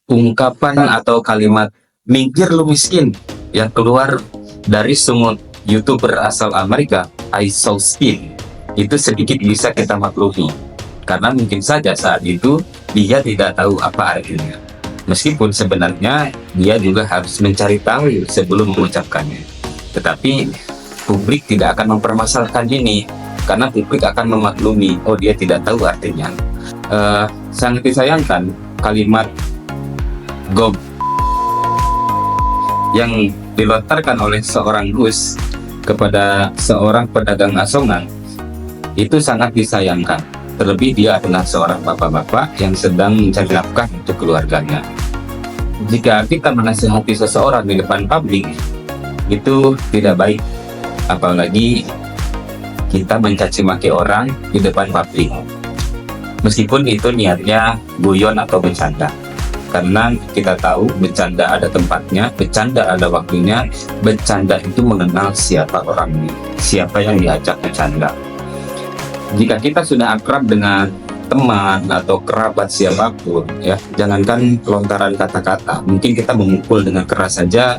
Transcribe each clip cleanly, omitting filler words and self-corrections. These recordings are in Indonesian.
ungkapan atau kalimat "minggir lu miskin" yang keluar dari semut YouTuber asal Amerika, IShowSpeed, itu sedikit bisa kita maklumi, karena mungkin saja saat itu dia tidak tahu apa artinya. Meskipun sebenarnya dia juga harus mencari tahu sebelum mengucapkannya. Tetapi publik tidak akan mempermasalahkan ini, karena publik akan memaklumi, oh dia tidak tahu artinya. Sangat disayangkan kalimat "gob" yang dilontarkan oleh seorang Gus kepada seorang pedagang asongan itu sangat disayangkan. Terlebih dia adalah seorang bapak-bapak yang sedang mencari nafkah untuk keluarganya. Jika kita menasihati seseorang di depan publik, itu tidak baik. Apalagi kita mencaci maki orang di depan publik. Meskipun itu niatnya guyon atau bercanda. Karena kita tahu bercanda ada tempatnya, bercanda ada waktunya, bercanda itu mengenal siapa orangnya, siapa yang diajak bercanda. Jika kita sudah akrab dengan teman atau kerabat siapapun, ya, jangankan lontaran kata-kata, mungkin kita memukul dengan keras saja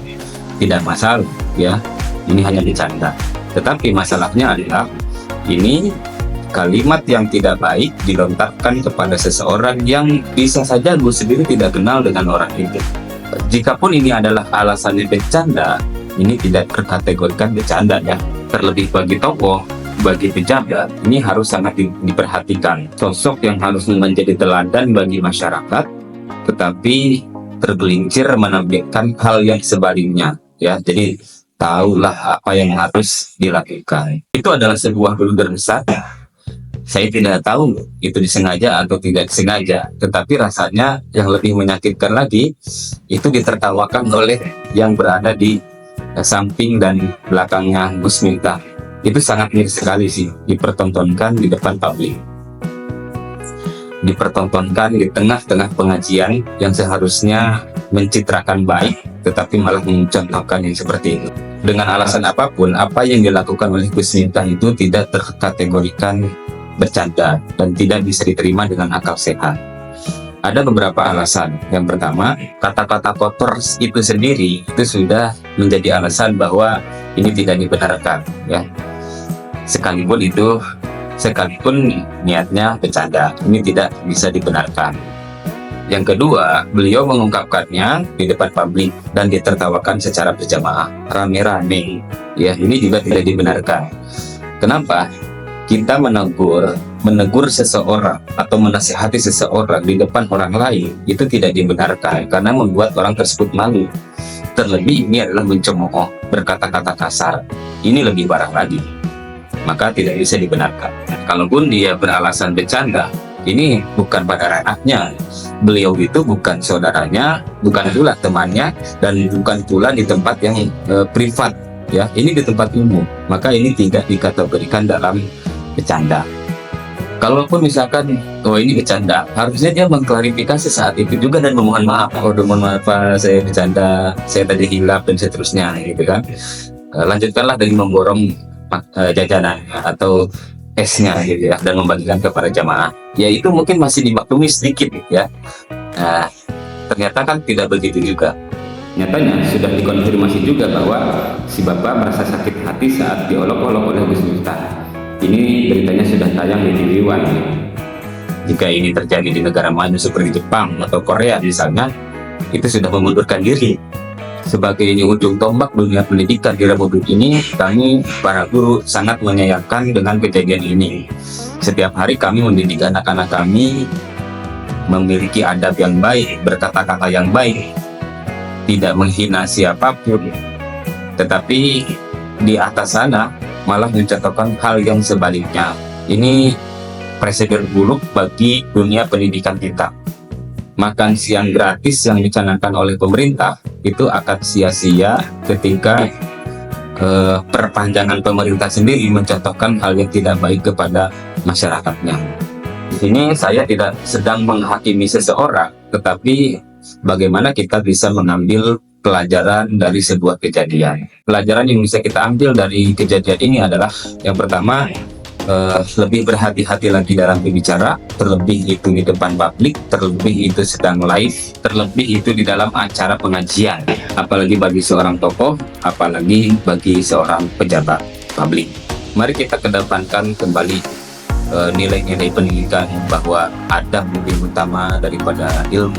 tidak masalah, ya. Ini hanya bercanda. Tetapi masalahnya adalah ini kalimat yang tidak baik dilontarkan kepada seseorang yang bisa saja Gus sendiri tidak kenal dengan orang itu. Jikapun ini adalah alasannya bercanda, ini tidak terkategorikan bercanda, ya. Terlebih bagi tokoh, bagi pejabat, ini harus sangat diperhatikan. Sosok yang harus menjadi teladan bagi masyarakat, tetapi tergelincir menampilkan hal yang sebaliknya, ya. Jadi tahulah apa yang harus dilakukan. Itu adalah sebuah blunder besar. Saya tidak tahu itu disengaja atau tidak disengaja, tetapi rasanya yang lebih menyakitkan lagi itu ditertawakan oleh yang berada di samping dan belakangnya Gus Miftah. Itu sangat miris sekali sih, dipertontonkan di depan publik, dipertontonkan di tengah-tengah pengajian yang seharusnya mencitrakan baik, tetapi malah mencontohkan yang seperti itu. Dengan alasan apapun, apa yang dilakukan oleh Gus Miftah itu tidak terkategorikan bercanda dan tidak bisa diterima dengan akal sehat. Ada beberapa alasan. Yang pertama, kata-kata kotor itu sendiri itu sudah menjadi alasan bahwa ini tidak dibenarkan, ya. Sekalipun niatnya bercanda, ini tidak bisa dibenarkan. Yang kedua, beliau mengungkapkannya di depan publik dan ditertawakan secara berjamaah, rame-rame, ya. Ini juga tidak dibenarkan. Kenapa? Kita menegur seseorang atau menasihati seseorang di depan orang lain itu tidak dibenarkan karena membuat orang tersebut malu. Terlebih ini adalah mencemooh, berkata-kata kasar. Ini lebih parah lagi. Maka tidak bisa dibenarkan. Kalaupun dia beralasan bercanda, ini bukan pada ranahnya. Beliau itu bukan saudaranya, bukan pula temannya, dan bukan pula di tempat yang privat, ya. Ini di tempat umum. Maka ini tidak dikategorikan dalam bercanda. Kalaupun misalkan oh ini bercanda, harusnya dia mengklarifikasi saat itu juga dan memohon maaf. Oh mohon maaf Pak, saya bercanda, saya tadi hilaf dan seterusnya, gitu kan. Lanjutkanlah dari memborong jajanan atau esnya, gitu ya, dan membagikan kepada jamaah. Ya itu mungkin masih dimaklumi sedikit, ya. Nah, ternyata kan tidak begitu juga. Nyatanya sudah dikonfirmasi juga bahwa si bapak merasa sakit hati saat diolok-olok oleh Gus Miftah. Ini beritanya sudah tayang di TV One. Jika ini terjadi di negara maju seperti Jepang atau Korea misalnya, itu sudah mengundurkan diri. Sebagai ini ujung tombak dunia pendidikan di Republik ini, kami para guru sangat menyayangkan dengan kejadian ini. Setiap hari kami mendidik anak-anak kami memiliki adab yang baik, berkata-kata yang baik, tidak menghina siapapun. Tetapi di atas sana malah mencontohkan hal yang sebaliknya. Ini presiden buruk bagi dunia pendidikan kita. Makan siang gratis yang dicanangkan oleh pemerintah itu akan sia-sia ketika perpanjangan pemerintah sendiri mencontohkan hal yang tidak baik kepada masyarakatnya. Di sini saya tidak sedang menghakimi seseorang, tetapi bagaimana kita bisa mengambil pelajaran dari sebuah kejadian. Pelajaran yang bisa kita ambil dari kejadian ini adalah yang pertama, lebih berhati-hati lagi dalam berbicara, terlebih itu di depan publik, terlebih itu sedang live, terlebih itu di dalam acara pengajian, apalagi bagi seorang tokoh, apalagi bagi seorang pejabat publik. Mari kita kedepankan kembali nilai-nilai pendidikan bahwa adab lebih utama daripada ilmu.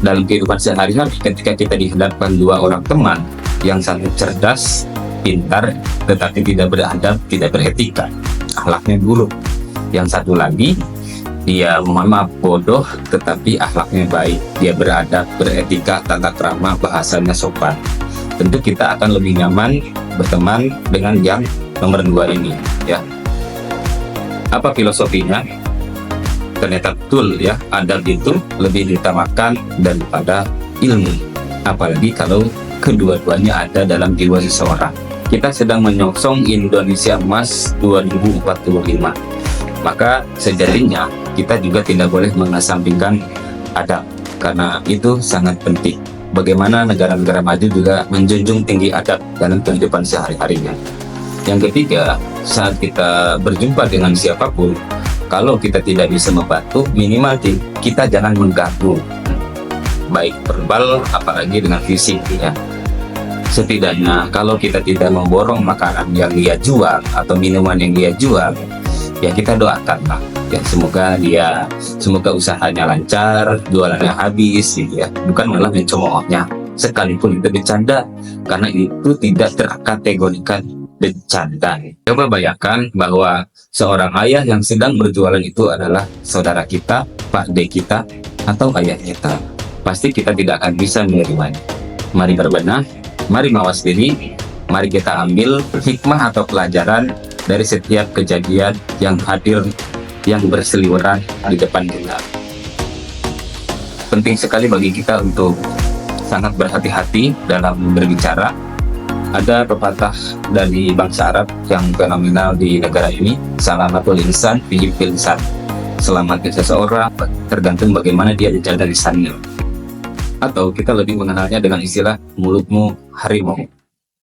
Dalam kehidupan sehari-hari, ketika kita dihadapkan dua orang teman yang satu cerdas, pintar, tetapi tidak beradab, tidak beretika, akhlaknya buruk. Yang satu lagi, dia mohon maaf bodoh, tetapi akhlaknya baik, dia beradab, beretika, tata krama, bahasanya sopan. Tentu kita akan lebih nyaman berteman dengan yang nomor dua ini, ya. Apa filosofinya? Ternyata betul ya, adab itu lebih diutamakan daripada ilmu, apalagi kalau kedua-duanya ada dalam jiwa seseorang. Kita sedang menyongsong Indonesia Emas 2045, maka sejatinya kita juga tidak boleh mengesampingkan adab, karena itu sangat penting. Bagaimana negara-negara maju juga menjunjung tinggi adab dalam kehidupan sehari-harinya. Yang ketiga, saat kita berjumpa dengan siapapun, kalau kita tidak bisa membantu, minimal kita jangan mengganggu, baik verbal apalagi dengan fisik, ya. Setidaknya kalau kita tidak memborong makanan yang dia jual atau minuman yang dia jual, ya kita doakanlah ya, semoga usahanya lancar, jualannya habis gitu ya, bukan malah mencemoohnya sekalipun itu bercanda, karena itu tidak terkategorikan bercanda. Coba bayangkan bahwa seorang ayah yang sedang berjualan itu adalah saudara kita, Pak D kita, atau ayah kita, pasti kita tidak akan bisa menerimanya. Mari berbenah, mari mawas diri, mari kita ambil hikmah atau pelajaran dari setiap kejadian yang hadir, yang berseliweran di depan kita. Penting sekali bagi kita untuk sangat berhati-hati dalam berbicara. Ada pepatah dari bangsa Arab yang fenomenal di negara ini, salamatul insan fi lisan. Selamatnya seseorang tergantung bagaimana dia menjaga lisannya. Atau kita lebih mengenalnya dengan istilah mulutmu harimau.